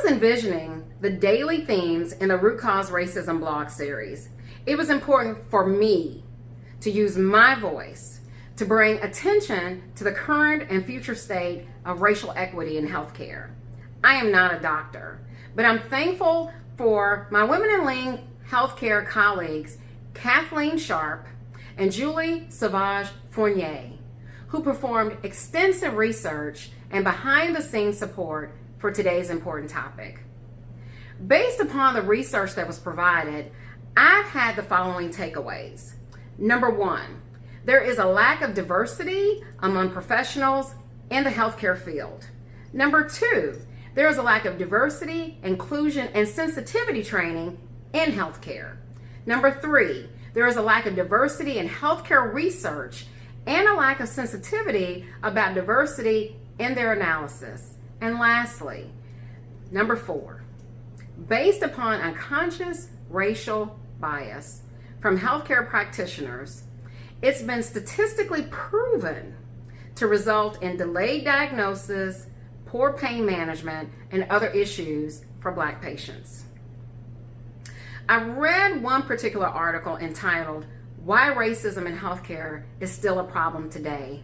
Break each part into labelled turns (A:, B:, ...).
A: was envisioning the daily themes in the Root Cause Racism blog series, it was important for me to use my voice to bring attention to the current and future state of racial equity in healthcare. I am not a doctor, but I'm thankful for my Women in Lean healthcare colleagues, Kathleen Sharp and Julie Sauvage-Fournier, who performed extensive research and behind-the-scenes support for today's important topic. Based upon the research that was provided, I've had the following takeaways. Number one, there is a lack of diversity among professionals in the healthcare field. Number two, there is a lack of diversity, inclusion, and sensitivity training in healthcare. Number three, there is a lack of diversity in healthcare research and a lack of sensitivity about diversity in their analysis. And lastly, number four, based upon unconscious racial bias from healthcare practitioners, it's been statistically proven to result in delayed diagnosis, poor pain management, and other issues for Black patients. I read one particular article entitled, "Why Racism in Healthcare is Still a Problem Today,"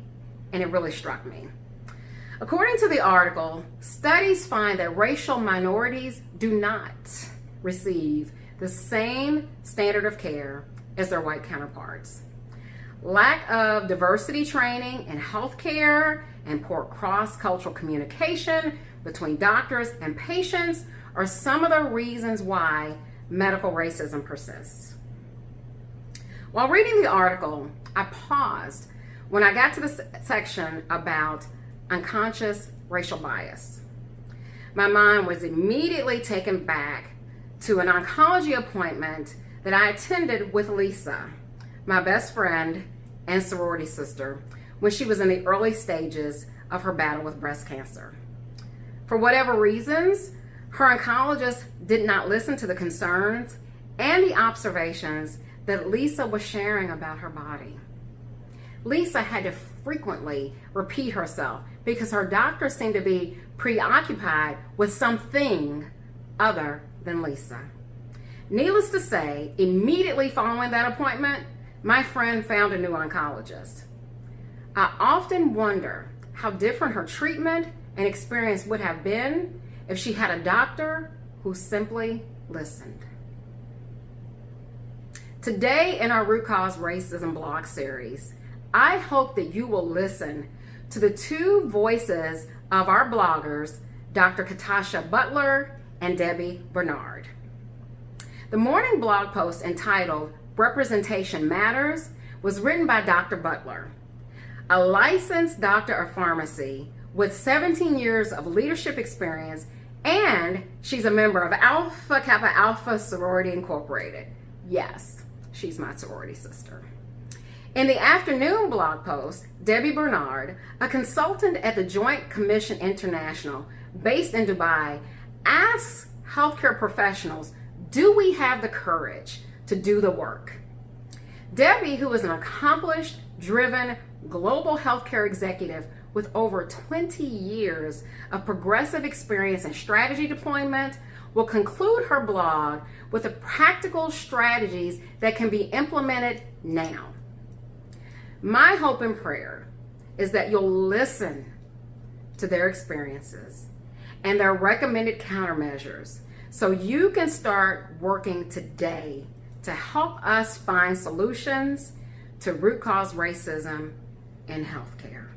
A: and it really struck me. According to the article, studies find that racial minorities do not receive the same standard of care as their white counterparts. Lack of diversity training in healthcare and poor cross-cultural communication between doctors and patients are some of the reasons why medical racism persists. While reading the article, I paused when I got to the section about unconscious racial bias. My mind was immediately taken back to an oncology appointment that I attended with Lisa, my best friend and sorority sister, when she was in the early stages of her battle with breast cancer. For whatever reasons, her oncologist did not listen to the concerns and the observations that Lisa was sharing about her body. Lisa had to frequently repeat herself because her doctor seemed to be preoccupied with something other than Lisa. Needless to say, immediately following that appointment, my friend found a new oncologist. I often wonder how different her treatment and experience would have been if she had a doctor who simply listened. Today in our Root Cause Racism blog series, I hope that you will listen to the two voices of our bloggers, Dr. Katasha Butler and Debbie Bernard. The morning blog post entitled "Representation Matters" was written by Dr. Butler, a licensed doctor of pharmacy with 17 years of leadership experience, and she's a member of Alpha Kappa Alpha Sorority Incorporated. Yes, she's my sorority sister. In the afternoon blog post, Debbie Bernard, a consultant at the Joint Commission International based in Dubai, asks healthcare professionals, do we have the courage to do the work? Debbie, who is an accomplished, driven, global healthcare executive with over 20 years of progressive experience in strategy deployment, will conclude her blog with the practical strategies that can be implemented now. My hope and prayer is that you'll listen to their experiences and their recommended countermeasures so you can start working today to help us find solutions to root cause racism in healthcare.